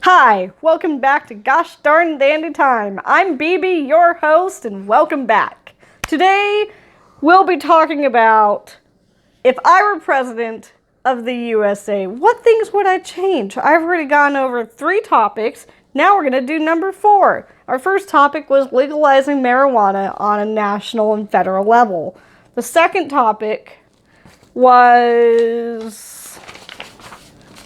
Hi, welcome back to Gosh Darn Dandy Time. I'm BB, your host, and welcome back. Today, we'll be talking about if I were president of the USA, what things would I change? I've already gone over 3 topics. Now we're going to do number 4. Our first topic was legalizing marijuana on a national and federal level. The second topic was...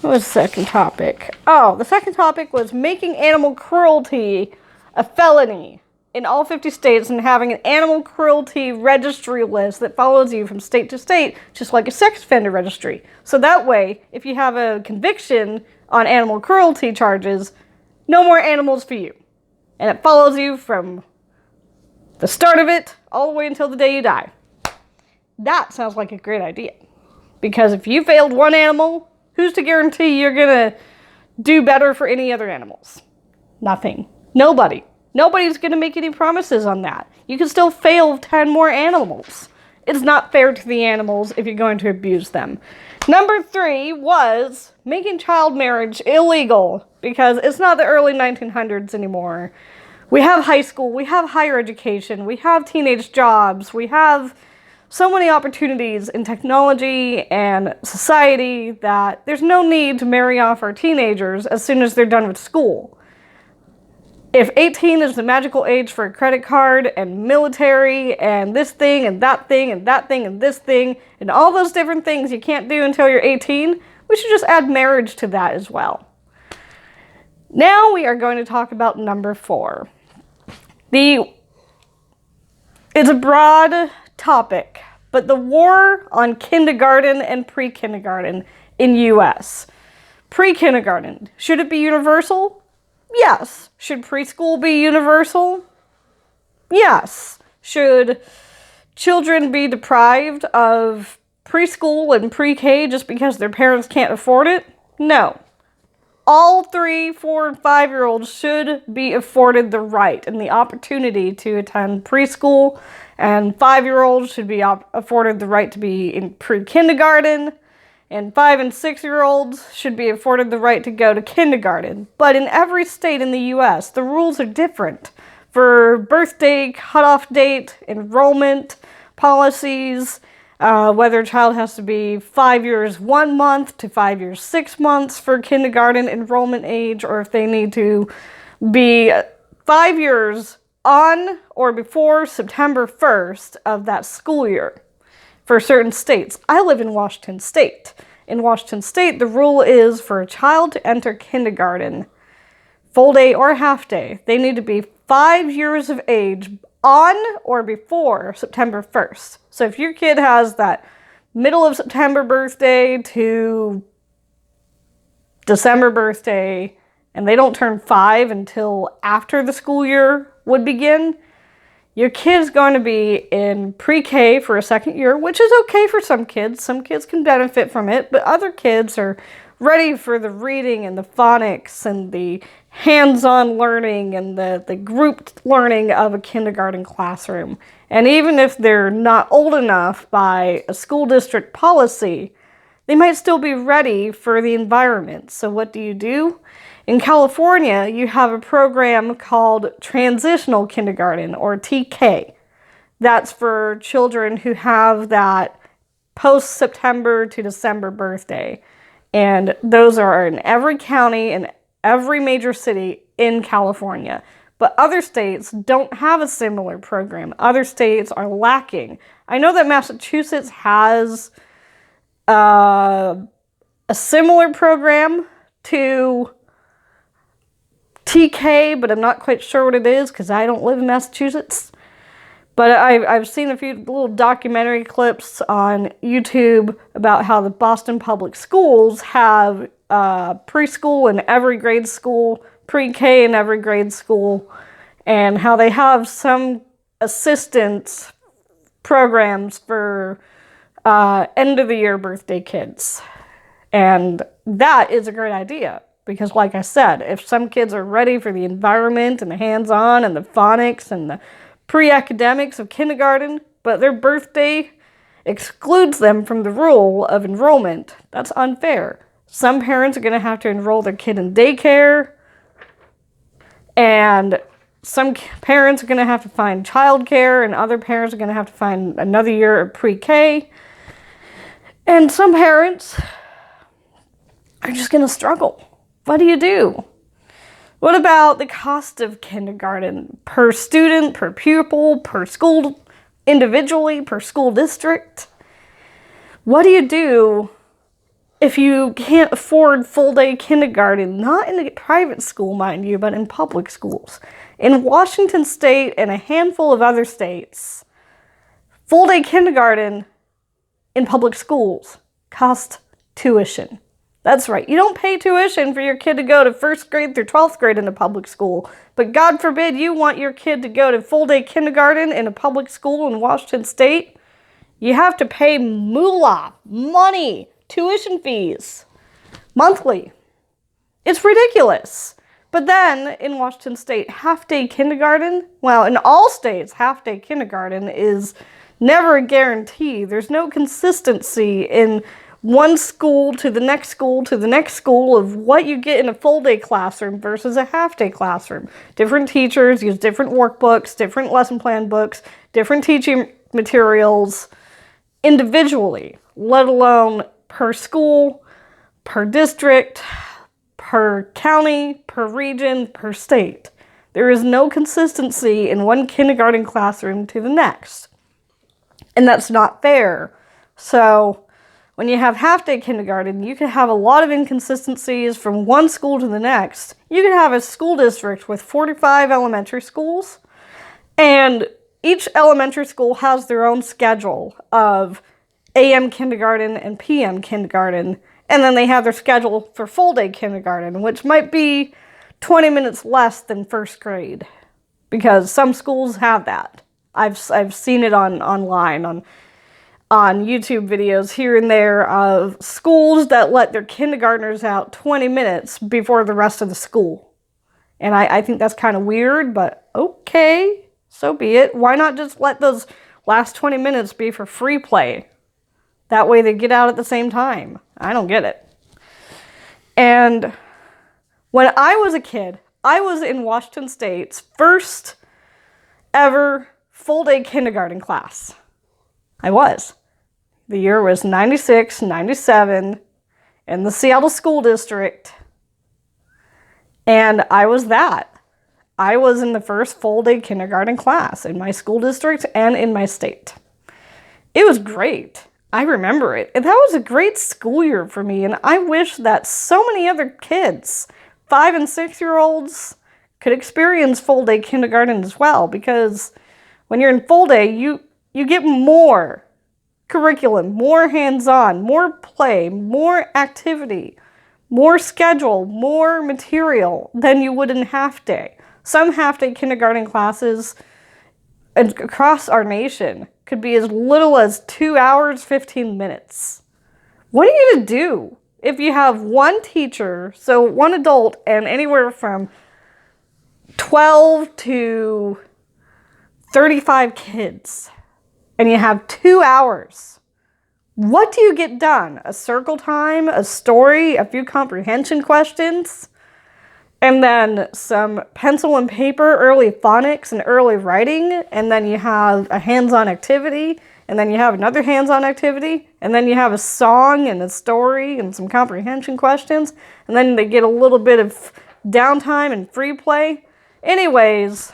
What was the second topic? Oh, the second topic was making animal cruelty a felony in all 50 states and having an animal cruelty registry list that follows you from state to state, just like a sex offender registry. So that way, if you have a conviction on animal cruelty charges, no more animals for you. And it follows you from the start of it all the way until the day you die. That sounds like a great idea. Because if you failed one animal, who's to guarantee you're going to do better for any other animals? Nothing. Nobody. Nobody's going to make any promises on that. You can still fail 10 more animals. It's not fair to the animals if you're going to abuse them. Number 3 was making child marriage illegal because it's not the early 1900s anymore. We have high school, we have higher education, we have teenage jobs, we have so many opportunities in technology and society that there's no need to marry off our teenagers as soon as they're done with school. If 18 is the magical age for a credit card and military and this thing and that thing and that thing and this thing and all those different things you can't do until you're 18, we should just add marriage to that as well. Now we are going to talk about number 4. It's a broad topic, but the war on kindergarten and pre-kindergarten in U.S. Pre-kindergarten, should it be universal? Yes. Should preschool be universal? Yes. Should children be deprived of preschool and pre-K just because their parents can't afford it? No. All 3, 4, and 5-year-olds should be afforded the right and the opportunity to attend preschool, and 5-year-olds should be afforded the right to be in pre-kindergarten, and 5 and 6-year-olds should be afforded the right to go to kindergarten. But in every state in the U.S., the rules are different for birthday, cutoff date, enrollment policies, whether a child has to be 5 years 1 month to 5 years 6 months for kindergarten enrollment age, or if they need to be 5 years on or before September 1st of that school year for certain states. I live in Washington State. In Washington State, the rule is for a child to enter kindergarten, full day or half day, they need to be 5 years of age on or before September 1st. So if your kid has that middle of September birthday to December birthday, and they don't turn 5 until after the school year would begin, your kid's going to be in pre-K for a second year, which is okay for some kids. Some kids can benefit from it, but other kids are ready for the reading and the phonics and the hands-on learning and the grouped learning of a kindergarten classroom. And even if they're not old enough by a school district policy, they might still be ready for the environment. So what do? In California, you have a program called Transitional Kindergarten, or TK. That's for children who have that post-September to December birthday. And those are in every county and every major city in California. But other states don't have a similar program. Other states are lacking. I know that Massachusetts has a similar program to TK, but I'm not quite sure what it is because I don't live in Massachusetts. But I've seen a few little documentary clips on YouTube about how the Boston Public Schools have preschool in every grade school, pre-K in every grade school, and how they have some assistance programs for end-of-the-year birthday kids. And that is a great idea. Because like I said, if some kids are ready for the environment and the hands-on and the phonics and the pre-academics of kindergarten, but their birthday excludes them from the rule of enrollment, that's unfair. Some parents are going to have to enroll their kid in daycare And some parents are going to have to find childcare, and other parents are going to have to find another year of pre-K. And some parents are just going to struggle. What do you do? What about the cost of kindergarten per student, per pupil, per school, individually, per school district? What do you do if you can't afford full-day kindergarten? Not in a private school, mind you, but in public schools. In Washington State and a handful of other states, full-day kindergarten in public schools costs tuition. That's right. You don't pay tuition for your kid to go to 1st grade through 12th grade in a public school. But God forbid you want your kid to go to full-day kindergarten in a public school in Washington State. You have to pay moolah, money, tuition fees, monthly. It's ridiculous. But then in Washington State, half-day kindergarten, well, in all states, half-day kindergarten is never a guarantee. There's no consistency in one school to the next school to the next school of what you get in a full-day classroom versus a half-day classroom. Different teachers use different workbooks, different lesson plan books, different teaching materials individually, let alone per school, per district, per county, per region, per state. There is no consistency in one kindergarten classroom to the next. And that's not fair. So when you have half-day kindergarten, you can have a lot of inconsistencies from one school to the next. You can have a school district with 45 elementary schools, and each elementary school has their own schedule of AM kindergarten and PM kindergarten, and then they have their schedule for full-day kindergarten, which might be 20 minutes less than 1st grade, because some schools have that. I've seen it online on YouTube videos here and there of schools that let their kindergartners out 20 minutes before the rest of the school. And I think that's kind of weird, but okay, so be it. Why not just let those last 20 minutes be for free play? That way they get out at the same time. I don't get it. And when I was a kid, I was in Washington State's first ever full-day kindergarten class. I was. The year was 96, 97 in the Seattle School District. And I was that. I was in the first full-day kindergarten class in my school district and in my state. It was great. I remember it. And that was a great school year for me. And I wish that so many other kids, 5- and 6-year-olds, could experience full-day kindergarten as well. Because when you're in full-day, you get more curriculum, more hands-on, more play, more activity, more schedule, more material than you would in half-day. Some half-day kindergarten classes across our nation could be as little as 2 hours, 15 minutes. What are you going to do if you have one teacher, so one adult, and anywhere from 12 to 35 kids, and you have 2 hours? What do you get done? A circle time, a story, a few comprehension questions, and then some pencil and paper, early phonics and early writing, and then you have a hands-on activity, and then you have another hands-on activity, and then you have a song and a story and some comprehension questions, and then they get a little bit of downtime and free play. Anyways,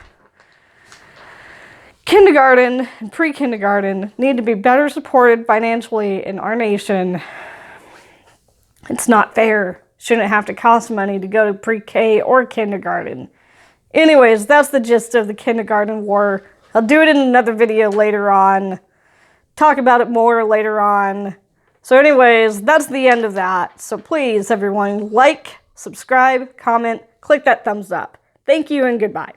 kindergarten and pre-kindergarten need to be better supported financially in our nation. It's not fair. Shouldn't have to cost money to go to pre-K or kindergarten. Anyways, that's the gist of the kindergarten war. I'll do it in another video later on. Talk about it more later on. So anyways, that's the end of that. So please, everyone, like, subscribe, comment, click that thumbs up. Thank you and goodbye.